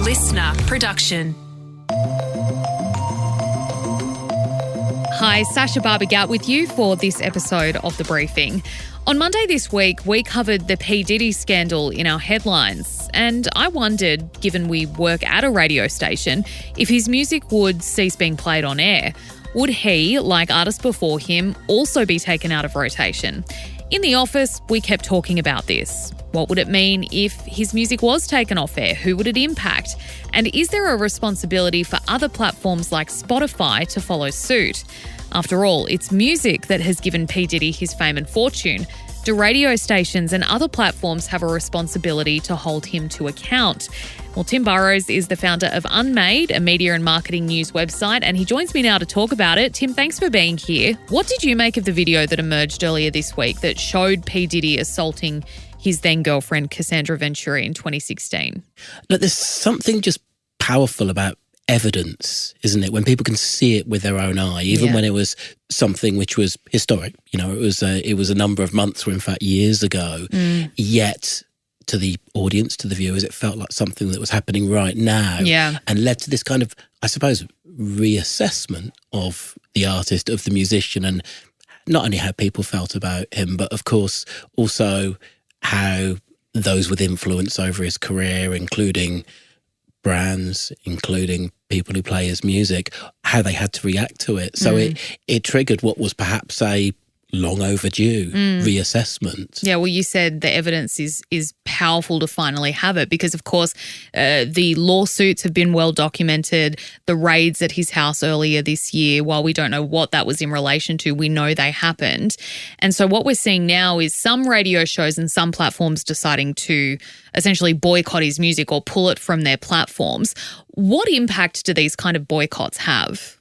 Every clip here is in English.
listener production. Hi, Sasha Barbagout with you for this episode of The Briefing. On Monday this week, we covered the P. Diddy scandal in our headlines, and I wondered, given we work at a radio station, if his music would cease being played on air. Would he, like artists before him, also be taken out of rotation? In the office, we kept talking about this. What would it mean if his music was taken off air? Who would it impact? And is there a responsibility for other platforms like Spotify to follow suit? After all, it's music that has given P. Diddy his fame and fortune. Do radio stations and other platforms have a responsibility to hold him to account? Well, Tim Burrows is the founder of Unmade, a media and marketing news website, and he joins me now to talk about it. Tim, thanks for being here. What did you make of the video that emerged earlier this week that showed P. Diddy assaulting his then-girlfriend, Cassie Ventura, in 2016? Look, there's something just powerful about evidence, isn't it? When people can see it with their own eye, even when it was something which was historic. You know, it was a number of months or in fact years ago. Yet to the audience, to the viewers, it felt like something that was happening right now. And led to this kind of, I suppose, reassessment of the artist, of the musician, and not only how people felt about him, but of course also how those with influence over his career, including brands, including people who play his music, how they had to react to it. So it triggered what was perhaps a long overdue reassessment. Yeah, well, you said the evidence is powerful to finally have it because, of course, the lawsuits have been well documented. The raids at his house earlier this year, while we don't know what that was in relation to, we know they happened. And so what we're seeing now is some radio shows and some platforms deciding to essentially boycott his music or pull it from their platforms. What impact do these kind of boycotts have?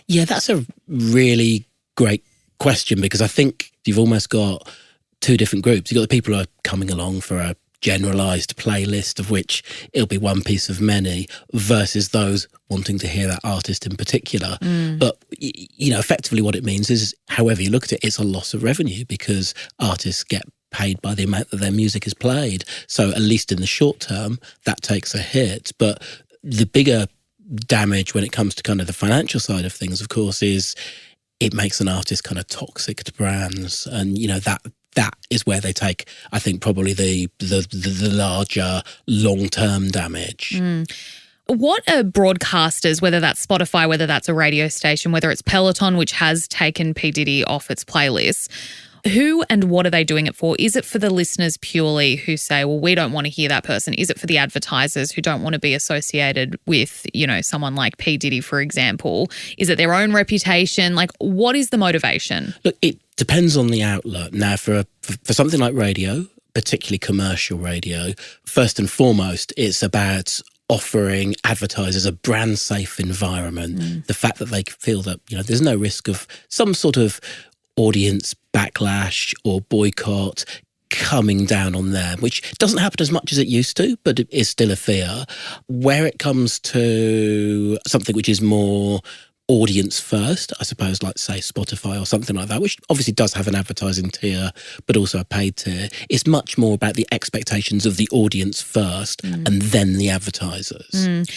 Yeah, that's a really great question, because I think you've almost got two different groups. You've got the people who are coming along for a generalised playlist of which it'll be one piece of many, versus those wanting to hear that artist in particular. But, you know, effectively what it means is, however you look at it, it's a loss of revenue because artists get paid by the amount that their music is played. So at least in the short term, that takes a hit. But the bigger damage when it comes to kind of the financial side of things, of course, is it makes an artist kind of toxic to brands. And, you know, that is where they take, I think, probably the larger long-term damage. What are broadcasters, whether that's Spotify, whether that's a radio station, whether it's Peloton, which has taken P. Diddy off its playlists, who and what are they doing it for? Is it for the listeners purely who say, well, we don't want to hear that person? Is it for the advertisers who don't want to be associated with, you know, someone like P. Diddy, for example? Is it their own reputation? Like, what is the motivation? Look, it depends on the outlet. Now, for something like radio, particularly commercial radio, first and foremost, it's about offering advertisers a brand safe environment. The fact that they feel that, you know, there's no risk of some sort of audience backlash or boycott coming down on them, which doesn't happen as much as it used to, but it is still a fear. Where it comes to something which is more audience first, I suppose, like, say, Spotify or something like that, which obviously does have an advertising tier, but also a paid tier, it's much more about the expectations of the audience first and then the advertisers.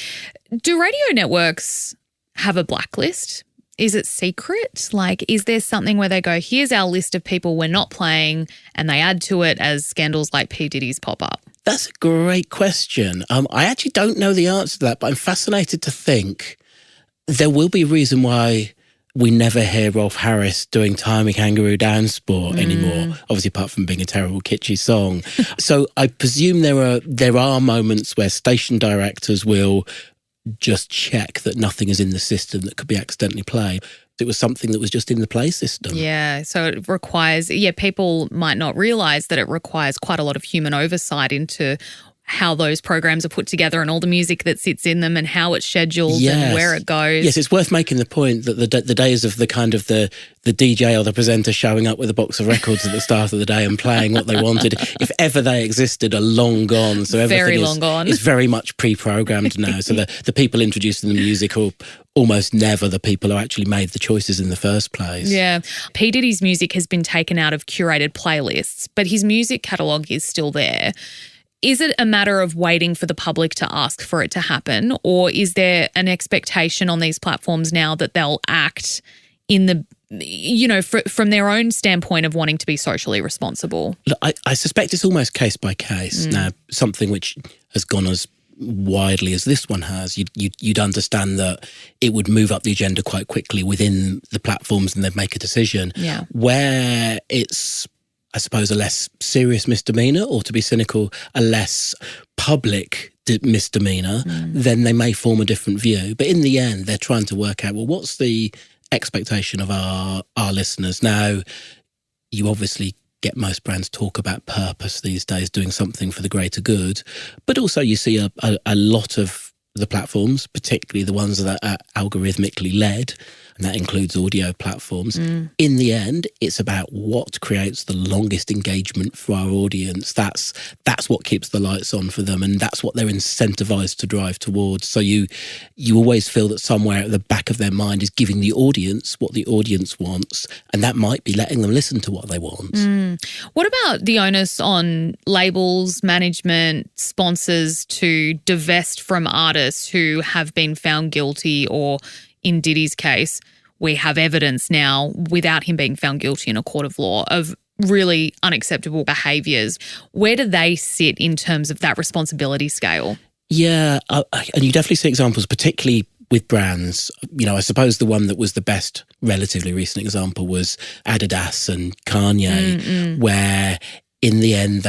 Do radio networks have a blacklist? Is it secret? Like, is there something where they go, here's our list of people we're not playing, and they add to it as scandals like P. Diddy's pop up? That's a great question. I actually don't know the answer to that, but I'm fascinated to think there will be a reason why we never hear Rolf Harris doing Timey Kangaroo Down Sport anymore, obviously apart from being a terrible kitschy song. So I presume there are moments where station directors will just check that nothing is in the system that could be accidentally played. It was something that was just in the play system. Yeah, so it requires, people might not realise that it requires quite a lot of human oversight into how those programs are put together and all the music that sits in them and how it's scheduled and where it goes. Yes, it's worth making the point that the days of the kind of the DJ or the presenter showing up with a box of records at the start of the day and playing what they wanted, if ever they existed, are long gone. So everything is very much pre-programmed now. So the people introducing the music are almost never the people who actually made the choices in the first place. Yeah. P. Diddy's music has been taken out of curated playlists, but his music catalogue is still there. Is it a matter of waiting for the public to ask for it to happen, or is there an expectation on these platforms now that they'll act in the, from their own standpoint of wanting to be socially responsible? Look, I suspect it's almost case by case. Now, something which has gone as widely as this one has, you'd understand that it would move up the agenda quite quickly within the platforms and they'd make a decision. Yeah. Where it's, I suppose, a less serious misdemeanor, or to be cynical, a less public misdemeanor, then they may form a different view. But in the end, they're trying to work out, well, what's the expectation of our listeners? Now, you obviously get most brands talk about purpose these days, doing something for the greater good. But also you see a lot of the platforms, particularly the ones that are algorithmically led, and that includes audio platforms. In the end, it's about what creates the longest engagement for our audience. That's what keeps the lights on for them, and that's what they're incentivized to drive towards. So you always feel that somewhere at the back of their mind is giving the audience what the audience wants, and that might be letting them listen to what they want. What about the onus on labels, management, sponsors to divest from artists who have been found guilty, or in Diddy's case, we have evidence now without him being found guilty in a court of law of really unacceptable behaviours? Where do they sit in terms of that responsibility scale? Yeah, and you definitely see examples, particularly with brands. I suppose the one that was the best relatively recent example was Adidas and Kanye, where in the end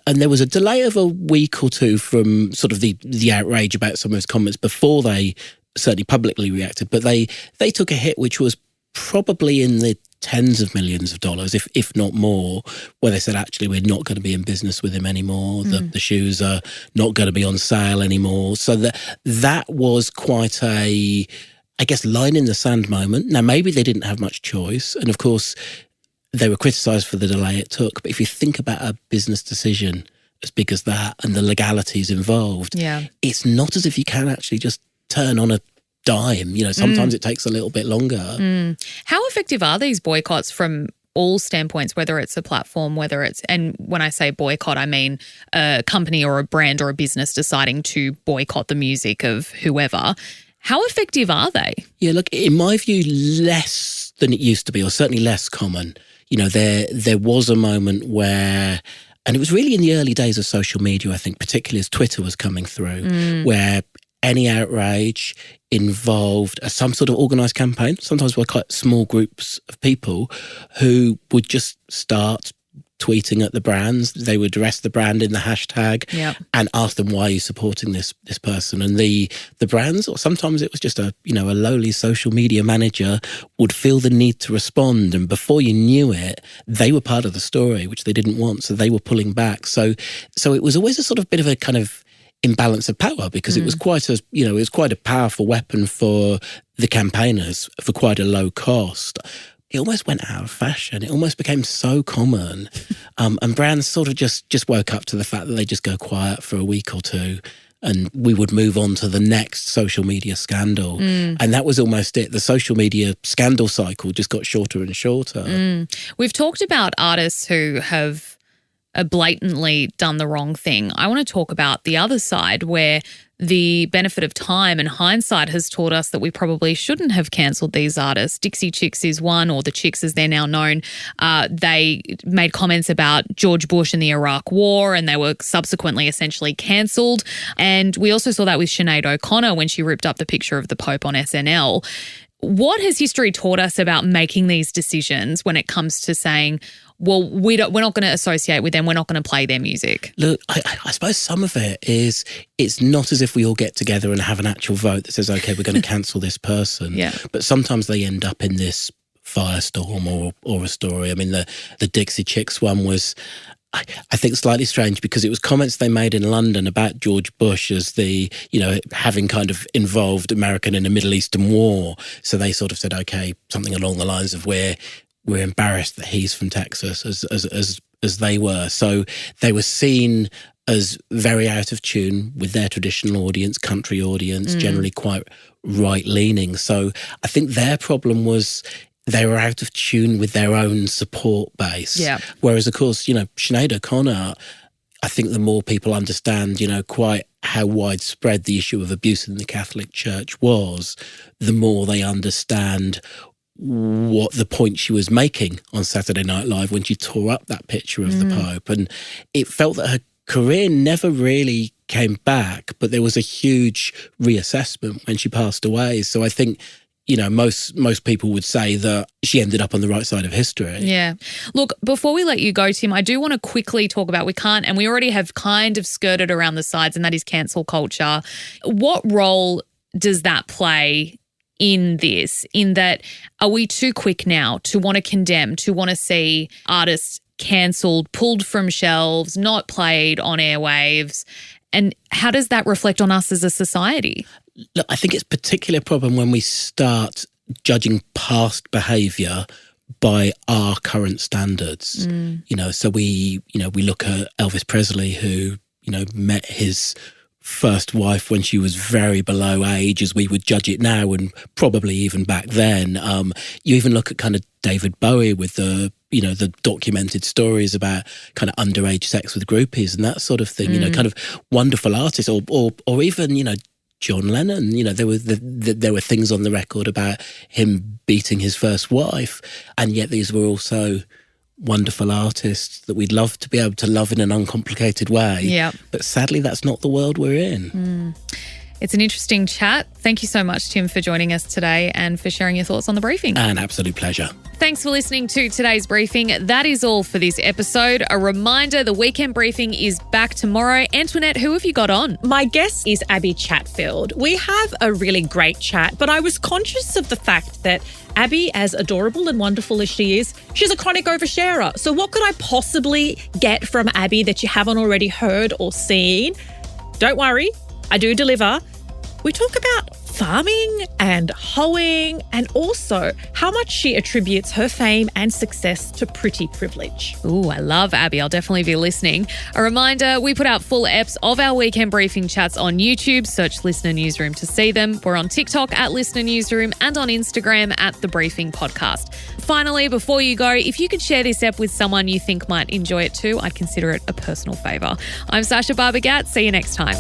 and there was a delay of a week or two from sort of the outrage about some of his comments before they certainly publicly reacted, but they took a hit which was probably in the tens of millions of dollars, if not more, where they said, actually, we're not going to be in business with him anymore. The shoes are not going to be on sale anymore. So that was quite a, I guess, line in the sand moment. Now, maybe they didn't have much choice. And of course, they were criticised for the delay it took. But if you think about a business decision as big as that and the legalities involved, it's not as if you can actually just turn on a dime. Sometimes it takes a little bit longer. How effective are these boycotts from all standpoints, whether it's a platform, whether it's, and when I say boycott, I mean a company or a brand or a business deciding to boycott the music of whoever. How effective are they? Yeah, look, in my view, less than it used to be, or certainly less common. There was a moment where, and it was really in the early days of social media, I think, particularly as Twitter was coming through, where any outrage involved some sort of organised campaign, sometimes by quite small groups of people who would just start tweeting at the brands. They would address the brand in the hashtag and ask them, why are you supporting this person? And the brands, or sometimes it was just a lowly social media manager, would feel the need to respond. And before you knew it, they were part of the story, which they didn't want. So they were pulling back. So it was always a sort of bit of a kind of imbalance of power, because it was quite a powerful weapon for the campaigners for quite a low cost. It almost went out of fashion. It almost became so common. And brands sort of just woke up to the fact that they just go quiet for a week or two and we would move on to the next social media scandal. And that was almost it. The social media scandal cycle just got shorter and shorter. We've talked about artists who have blatantly done the wrong thing. I want to talk about the other side, where the benefit of time and hindsight has taught us that we probably shouldn't have cancelled these artists. Dixie Chicks is one, or the Chicks as they're now known. They made comments about George Bush and the Iraq War, and they were subsequently essentially cancelled. And we also saw that with Sinead O'Connor when she ripped up the picture of the Pope on SNL. What has history taught us about making these decisions when it comes to saying, well, we're not going to associate with them, we're not going to play their music? Look, I suppose some of it is, it's not as if we all get together and have an actual vote that says, okay, we're going to cancel this person. But sometimes they end up in this firestorm or a story. I mean, the Dixie Chicks one was, I think, slightly strange because it was comments they made in London about George Bush as the, having kind of involved America in a Middle Eastern war. So they sort of said, okay, something along the lines of we're embarrassed that he's from Texas as they were. So they were seen as very out of tune with their traditional audience, country audience, generally quite right-leaning. So I think their problem was they were out of tune with their own support base. Whereas, of course, Sinead O'Connor, I think the more people understand, quite how widespread the issue of abuse in the Catholic Church was, the more they understand what the point she was making on Saturday Night Live when she tore up that picture of the Pope. And it felt that her career never really came back, but there was a huge reassessment when she passed away. So I think, most people would say that she ended up on the right side of history. Yeah. Look, before we let you go, Tim, I do want to quickly talk about, and we already have kind of skirted around the sides, and that is cancel culture. What role does that play in this? In that, are we too quick now to want to condemn, to want to see artists cancelled, pulled from shelves, not played on airwaves? And how does that reflect on us as a society? Look, I think it's a particular problem when we start judging past behaviour by our current standards. So we look at Elvis Presley, who, met his first wife when she was very below age, as we would judge it now, and probably even back then. You even look at kind of David Bowie with the documented stories about kind of underage sex with groupies and that sort of thing, kind of wonderful artists, or even, John Lennon, there were things on the record about him beating his first wife, and yet these were also wonderful artists that we'd love to be able to love in an uncomplicated way. Yeah. But sadly, that's not the world we're in. It's an interesting chat. Thank you so much, Tim, for joining us today and for sharing your thoughts on the briefing. An absolute pleasure. Thanks for listening to today's briefing. That is all for this episode. A reminder, the weekend briefing is back tomorrow. Antoinette, who have you got on? My guest is Abby Chatfield. We have a really great chat, but I was conscious of the fact that Abby, as adorable and wonderful as she is, she's a chronic oversharer. So what could I possibly get from Abby that you haven't already heard or seen? Don't worry, I do deliver. We talk about farming and hoeing, and also how much she attributes her fame and success to pretty privilege. Ooh, I love Abby. I'll definitely be listening. A reminder, we put out full eps of our weekend briefing chats on YouTube. Search Listener Newsroom to see them. We're on TikTok at Listener Newsroom and on Instagram at The Briefing Podcast. Finally, before you go, if you could share this ep with someone you think might enjoy it too, I'd consider it a personal favour. I'm Sasha Barbagat. See you next time.